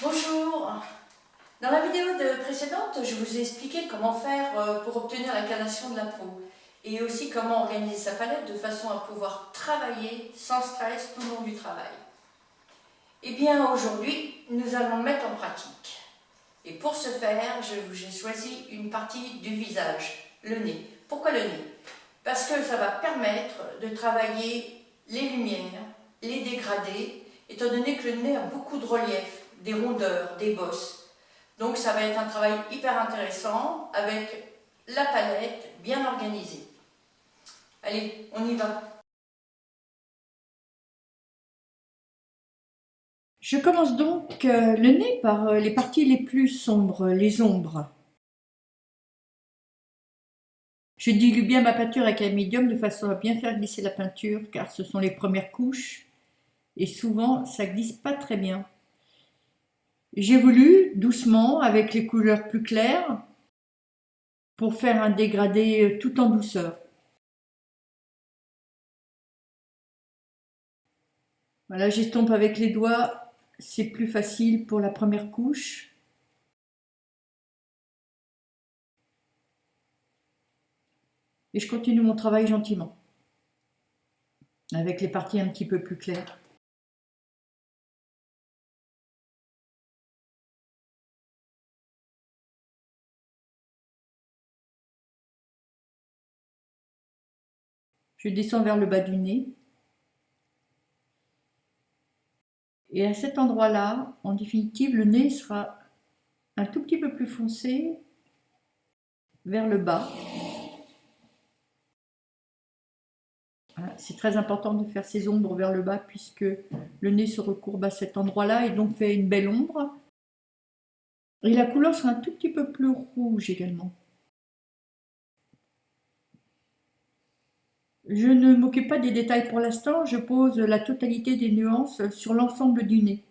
Bonjour. Dans la vidéo précédente, je vous ai expliqué comment faire pour obtenir la carnation de la peau et aussi comment organiser sa palette de façon à pouvoir travailler sans stress tout le long du travail. Eh bien aujourd'hui, nous allons le mettre en pratique. Et pour ce faire, j'ai choisi une partie du visage, le nez. Pourquoi le nez? Parce que ça va permettre de travailler les lumières, les dégradés, étant donné que le nez a beaucoup de relief, des rondeurs, des bosses. Donc ça va être un travail hyper intéressant avec la palette bien organisée. Allez, on y va. Je commence donc le nez par les parties les plus sombres, les ombres. Je dilue bien ma peinture avec un médium de façon à bien faire glisser la peinture car ce sont les premières couches et souvent ça glisse pas très bien. J'évolue doucement avec les couleurs plus claires pour faire un dégradé tout en douceur. Voilà, j'estompe avec les doigts, c'est plus facile pour la première couche. Et je continue mon travail gentiment, avec les parties un petit peu plus claires. Je descends vers le bas du nez. Et à cet endroit-là, en définitive, le nez sera un tout petit peu plus foncé vers le bas. Voilà, c'est très important de faire ces ombres vers le bas puisque le nez se recourbe à cet endroit-là et donc fait une belle ombre. Et la couleur sera un tout petit peu plus rouge également. Je ne m'occupe pas des détails pour l'instant, je pose la totalité des nuances sur l'ensemble du nez.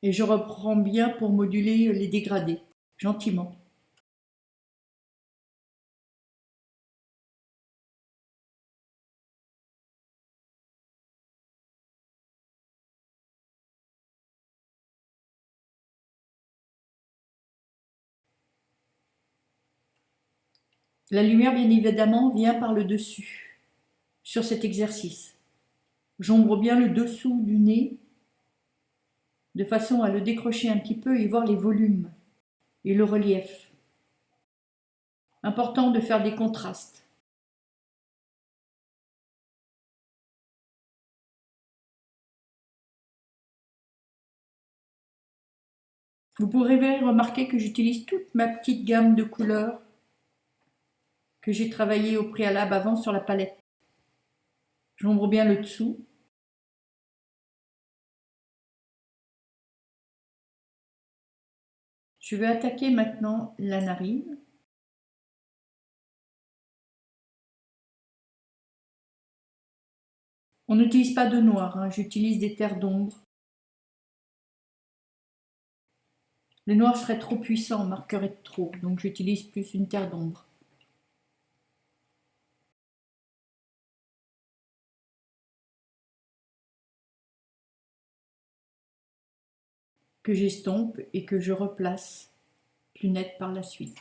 Et je reprends bien pour moduler les dégradés, gentiment. La lumière, bien évidemment, vient par le dessus, sur cet exercice. J'ombre bien le dessous du nez, de façon à le décrocher un petit peu et voir les volumes et le relief. Important de faire des contrastes. Vous pourrez remarquer que j'utilise toute ma petite gamme de couleurs que j'ai travaillé au préalable avant sur la palette. J'ombre bien le dessous. Je vais attaquer maintenant la narine. On n'utilise pas de noir, hein, j'utilise des terres d'ombre. Le noir serait trop puissant, marquerait trop, donc j'utilise plus une terre d'ombre. Que j'estompe et que je replace plus net par la suite.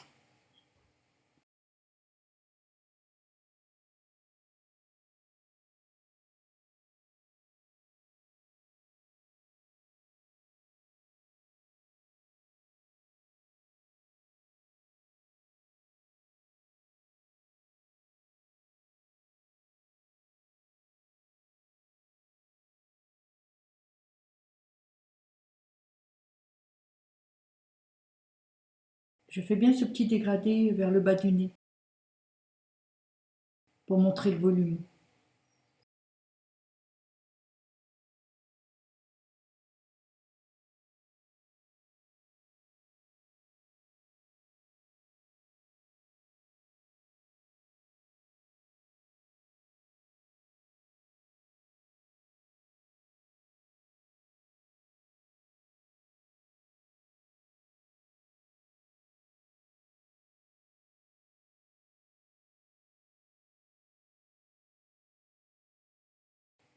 Je fais bien ce petit dégradé vers le bas du nez pour montrer le volume.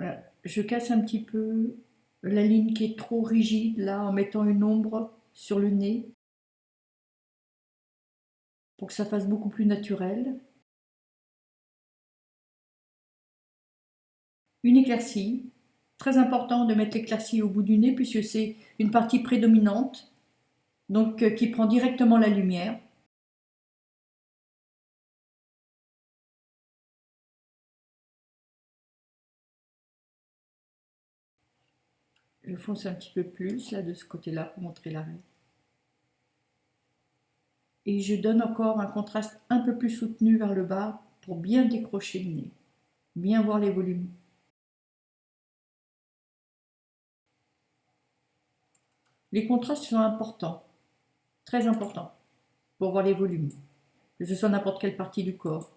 Voilà. Je casse un petit peu la ligne qui est trop rigide là en mettant une ombre sur le nez pour que ça fasse beaucoup plus naturel. Une éclaircie. Très important de mettre l'éclaircie au bout du nez puisque c'est une partie prédominante, donc qui prend directement la lumière. Je fonce un petit peu plus là de ce côté-là pour montrer l'arrêt. Et je donne encore un contraste un peu plus soutenu vers le bas pour bien décrocher le nez, bien voir les volumes. Les contrastes sont importants, très importants, pour voir les volumes, que ce soit n'importe quelle partie du corps.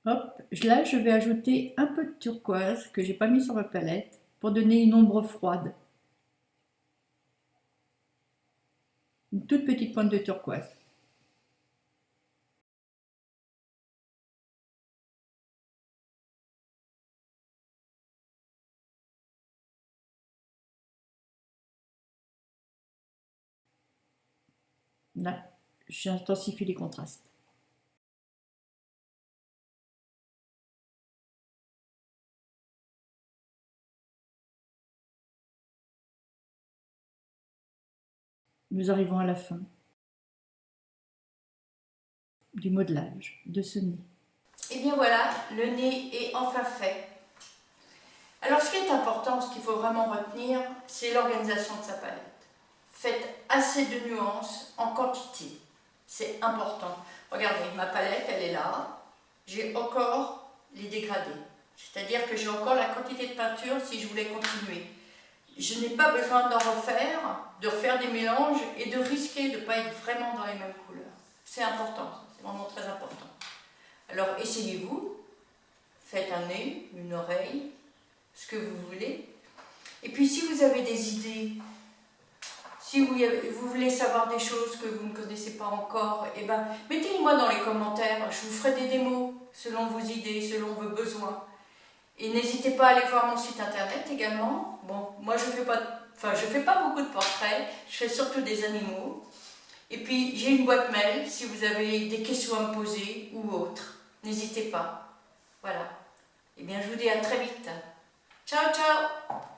Hop, là je vais ajouter un peu de turquoise que j'ai pas mis sur ma palette pour donner une ombre froide. Une toute petite pointe de turquoise. Là, j'intensifie les contrastes. Nous arrivons à la fin du modelage de ce nez. Et bien voilà, le nez est enfin fait. Alors ce qui est important, ce qu'il faut vraiment retenir, c'est l'organisation de sa palette. Faites assez de nuances en quantité. C'est important. Regardez, ma palette, elle est là. J'ai encore les dégradés. C'est-à-dire que j'ai encore la quantité de peinture si je voulais continuer. Je n'ai pas besoin d'en refaire, de refaire des mélanges et de risquer de ne pas être vraiment dans les mêmes couleurs. C'est important, c'est vraiment très important. Alors essayez-vous, faites un nez, une oreille, ce que vous voulez. Et puis si vous avez des idées, si vous voulez savoir des choses que vous ne connaissez pas encore, eh ben, mettez-les-moi dans les commentaires, je vous ferai des démos selon vos idées, selon vos besoins. Et n'hésitez pas à aller voir mon site internet également. Bon, moi je fais pas beaucoup de portraits, je fais surtout des animaux. Et puis j'ai une boîte mail si vous avez des questions à me poser ou autres. N'hésitez pas. Voilà. Eh bien je vous dis à très vite. Ciao ciao.